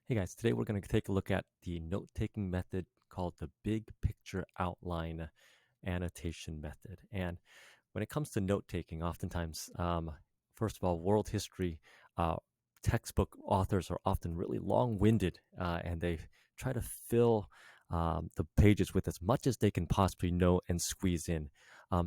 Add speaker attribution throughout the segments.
Speaker 1: Hey guys, today we're going to take a look at the note-taking method called the big picture outline annotation method. And when it comes to note-taking, oftentimes, first of all, world history uh, textbook authors are often really long-winded and they try to fill the pages with as much as they can possibly know and squeeze in.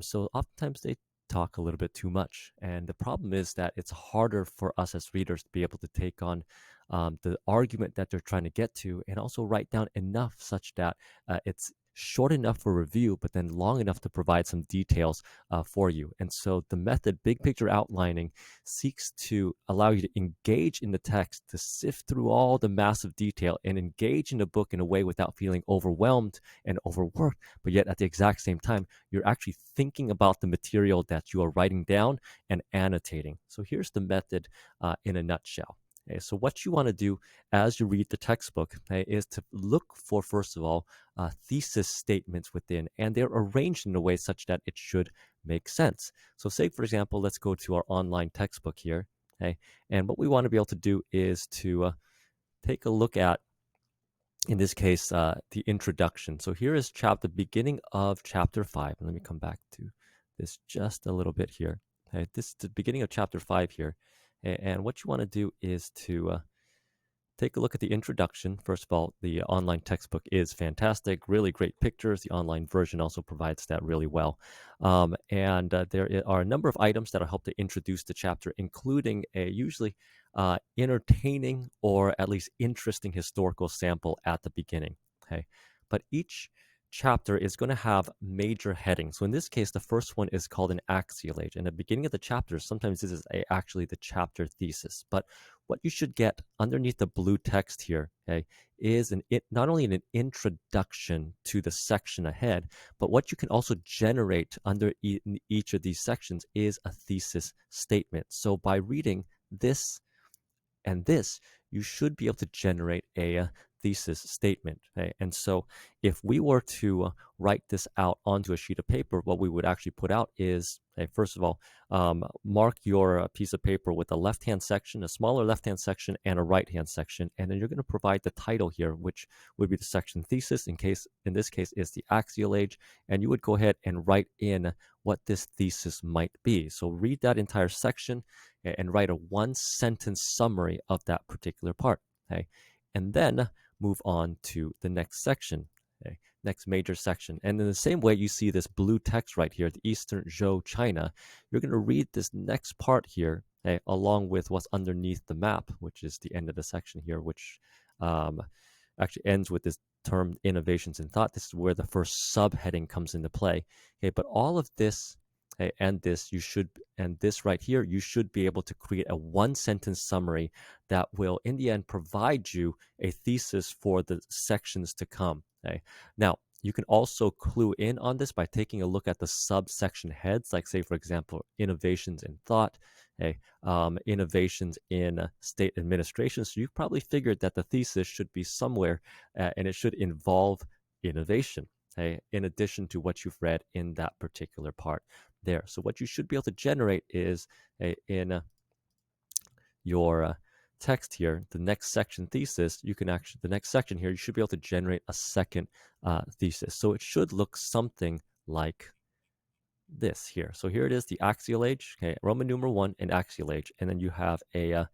Speaker 1: So oftentimes they talk a little bit too much. And the problem is that it's harder for us as readers to be able to take on the argument that they're trying to get to and also write down enough such that it's short enough for review, but then long enough to provide some details for you. And so the method, big picture outlining, seeks to allow you to engage in the text, to sift through all the massive detail and engage in the book in a way without feeling overwhelmed and overworked, but yet at the exact same time, you're actually thinking about the material that you are writing down and annotating. So here's the method in a nutshell. Okay, so what you want to do as you read the textbook, okay, is to look for, first of all, thesis statements within, and they're arranged in a way such that it should make sense. So say, for example, let's go to our online textbook here, okay, and what we want to be able to do is to take a look at, in this case, the introduction. So here is the beginning of chapter 5. And let me come back to this just a little bit here. Okay, this is the beginning of chapter 5 here. And what you want to do is to take a look at the introduction. First of all, the online textbook is fantastic, really great pictures. The online version also provides that really well. And there are a number of items that will help to introduce the chapter, including a usually entertaining or at least interesting historical sample at the beginning. Okay, but each chapter is going to have major headings. So in this case, the first one is called an axial age. And the beginning of the chapter, sometimes this is actually the chapter thesis. But what you should get underneath the blue text here, okay, is not only an introduction to the section ahead, but what you can also generate under each of these sections is a thesis statement. So by reading this and this, you should be able to generate a thesis statement. Okay? And so if we were to write this out onto a sheet of paper, what we would actually put out is, okay, first of all, mark your piece of paper with a left-hand section, a smaller left-hand section, and a right-hand section. And then you're going to provide the title here, which would be the section thesis. In this case, is the axial age. And you would go ahead and write in what this thesis might be. So read that entire section and write a one-sentence summary of that particular part. Okay, and then move on to the next section. Okay, next major section. And in the same way, you see this blue text right here, the Eastern Zhou, China. You're going to read this next part here, okay, along with what's underneath the map, which is the end of the section here, which actually ends with this term innovations in thought. This is where the first subheading comes into play. Okay, but all of this, okay, and this right here, you should be able to create a one-sentence summary that will, in the end, provide you a thesis for the sections to come. Okay, now you can also clue in on this by taking a look at the subsection heads, like say, for example, innovations in thought, okay, innovations in state administration. So you probably figured that the thesis should be somewhere, and it should involve innovation. Okay, in addition to what you've read in that particular part there. So what you should be able to generate is in your text here, the next section thesis, the next section here, you should be able to generate a second thesis. So it should look something like this here. So here it is, the axial age, okay, Roman numeral 1 and axial age. And then you have a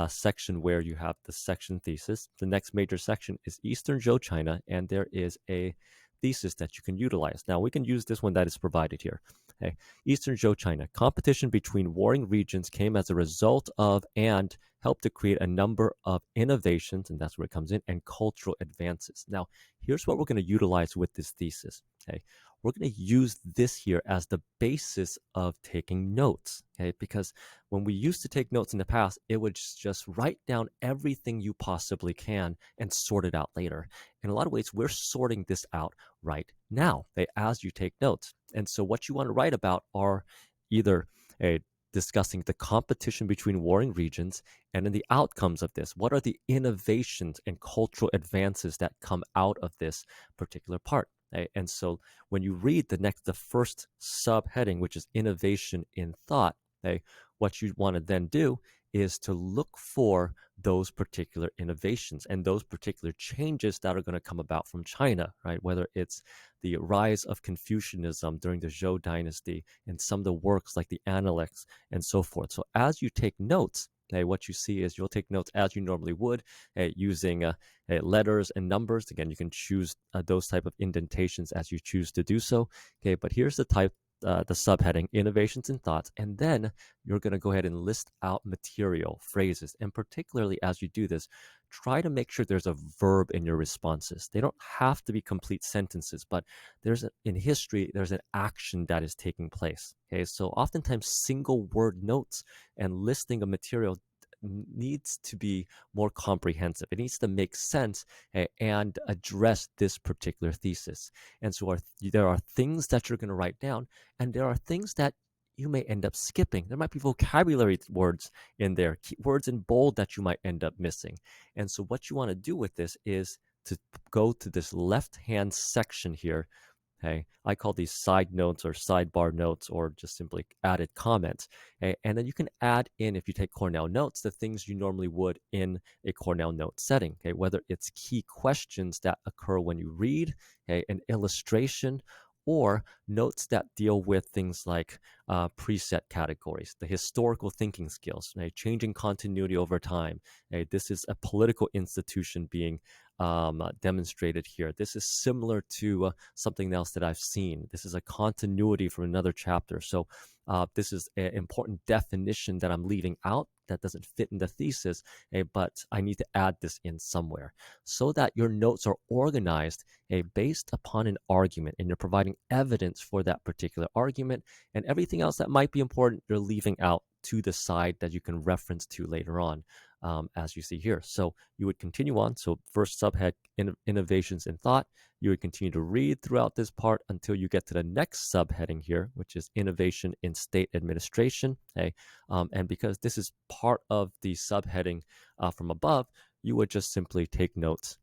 Speaker 1: section where you have the section thesis. The next major section is Eastern Zhou, China, and there is a thesis that you can utilize. Now, we can use this one that is provided here. Okay. Eastern Zhou, China. Competition between warring regions came as a result of and helped to create a number of innovations, and that's where it comes in, and cultural advances. Now, here's what we're going to utilize with this thesis. Okay. We're going to use this here as the basis of taking notes, okay? Because when we used to take notes in the past, it would just write down everything you possibly can and sort it out later. In a lot of ways, we're sorting this out right now, okay, as you take notes. And so what you want to write about are either discussing the competition between warring regions and then the outcomes of this. What are the innovations and cultural advances that come out of this particular part? Okay? And so when you read the first subheading, which is innovation in thought, okay, what you want to then do is to look for those particular innovations and those particular changes that are going to come about from China, right? Whether it's the rise of Confucianism during the Zhou dynasty and some of the works like the Analects and so forth. So as you take notes, what you see is you'll take notes as you normally would, using letters and numbers. Again, you can choose those type of indentations as you choose to do so. Okay, but here's the subheading, innovations and thoughts, and then you're going to go ahead and list out material, phrases, and particularly as you do this, try to make sure there's a verb in your responses. They don't have to be complete sentences, but in history, there's an action that is taking place. Okay, so oftentimes single word notes and listing of material needs to be more comprehensive. It needs to make sense and address this particular thesis. And so there are things that you're going to write down, and there are things that you may end up skipping. There might be vocabulary words in there, words in bold that you might end up missing. And so what you want to do with this is to go to this left-hand section here. Okay, I call these side notes or sidebar notes or just simply added comments. Okay, and then you can add in, if you take Cornell notes, the things you normally would in a Cornell note setting. Okay, whether it's key questions that occur when you read, okay, an illustration, or notes that deal with things like preset categories, the historical thinking skills, right? Changing continuity over time. Okay, this is a political institution being demonstrated here. This is similar to something else that I've seen. This is a continuity from another chapter. So this is an important definition that I'm leaving out that doesn't fit in the thesis, but I need to add this in somewhere so that your notes are organized based upon an argument, and you're providing evidence for that particular argument, and everything else that might be important, you're leaving out to the side that you can reference to later on, as you see here. So you would continue on. So first subhead, innovations in thought. You would continue to read throughout this part until you get to the next subheading here, which is innovation in state administration. Okay, and because this is part of the subheading from above, you would just simply take notes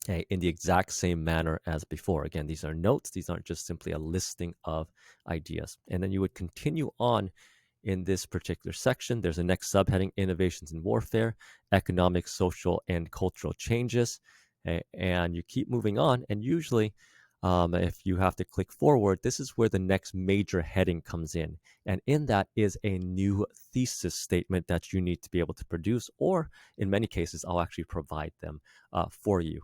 Speaker 1: in the exact same manner as before. Again, these are notes. These aren't just simply a listing of ideas. And then you would continue on in this particular section. There's a next subheading, innovations in warfare, economic, social, and cultural changes. And you keep moving on. And usually, if you have to click forward, this is where the next major heading comes in. And in that is a new thesis statement that you need to be able to produce, or in many cases, I'll actually provide them for you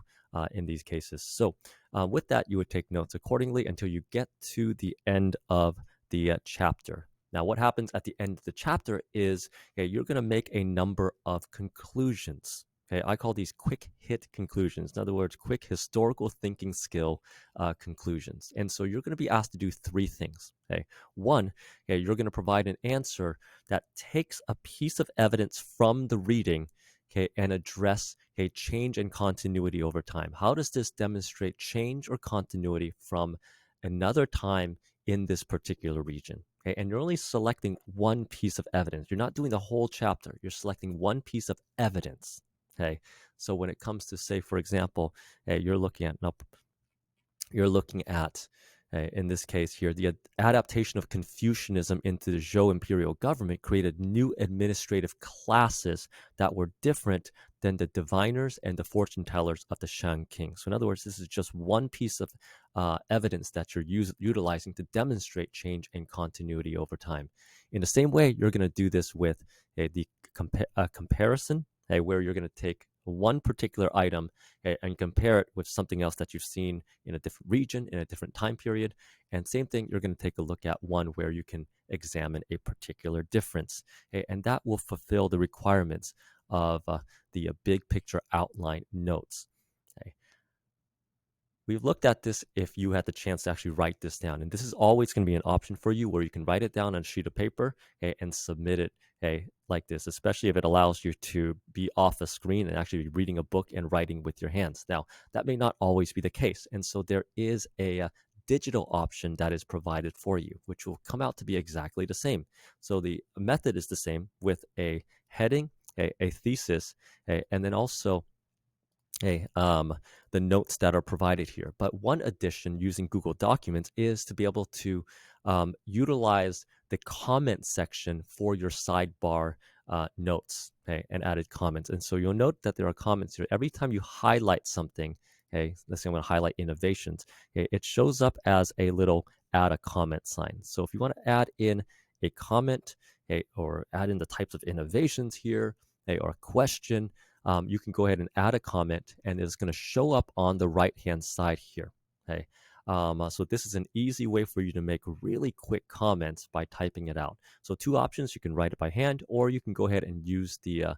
Speaker 1: in these cases. So with that, you would take notes accordingly until you get to the end of the chapter. Now, what happens at the end of the chapter is you're going to make a number of conclusions. Okay, I call these quick hit conclusions. In other words, quick historical thinking skill conclusions. And so you're going to be asked to do three things. Okay, one, you're going to provide an answer that takes a piece of evidence from the reading, and address change and continuity over time. How does this demonstrate change or continuity from another time in this particular region? Okay, and you're only selecting one piece of evidence. You're not doing the whole chapter. You're selecting one piece of evidence. Okay, so when it comes to, say, for example, you're looking at in this case here, the adaptation of Confucianism into the Zhou imperial government created new administrative classes that were different than the diviners and the fortune tellers of the Shang King. So in other words, this is just one piece of evidence that you're utilizing to demonstrate change and continuity over time. In the same way, you're going to do this with the comparison, where you're going to take one particular item and compare it with something else that you've seen in a different region, in a different time period. And same thing, you're going to take a look at one where you can examine a particular difference. And that will fulfill the requirements of the big picture outline notes. We've looked at this if you had the chance to actually write this down. And this is always going to be an option for you where you can write it down on a sheet of paper and submit it like this, especially if it allows you to be off the screen and actually be reading a book and writing with your hands. Now, that may not always be the case. And so there is a digital option that is provided for you, which will come out to be exactly the same. So the method is the same with a heading, a thesis, and then also the notes that are provided here. But one addition using Google Documents is to be able to utilize the comment section for your sidebar notes, okay, and added comments. And so you'll note that there are comments here. Every time you highlight something, okay, let's say I'm going to highlight innovations, okay, it shows up as a little add a comment sign. So if you want to add in a comment, okay, or add in the types of innovations here, okay, or a question, you can go ahead and add a comment, and it's going to show up on the right-hand side here, okay. So this is an easy way for you to make really quick comments by typing it out. So two options: you can write it by hand, or you can go ahead and use the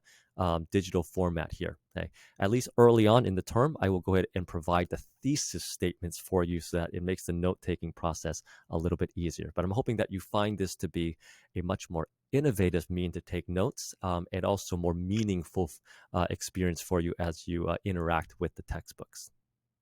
Speaker 1: digital format here. Okay. At least early on in the term, I will go ahead and provide the thesis statements for you so that it makes the note-taking process a little bit easier. But I'm hoping that you find this to be a much more innovative mean to take notes, and also more meaningful experience for you as you interact with the textbooks.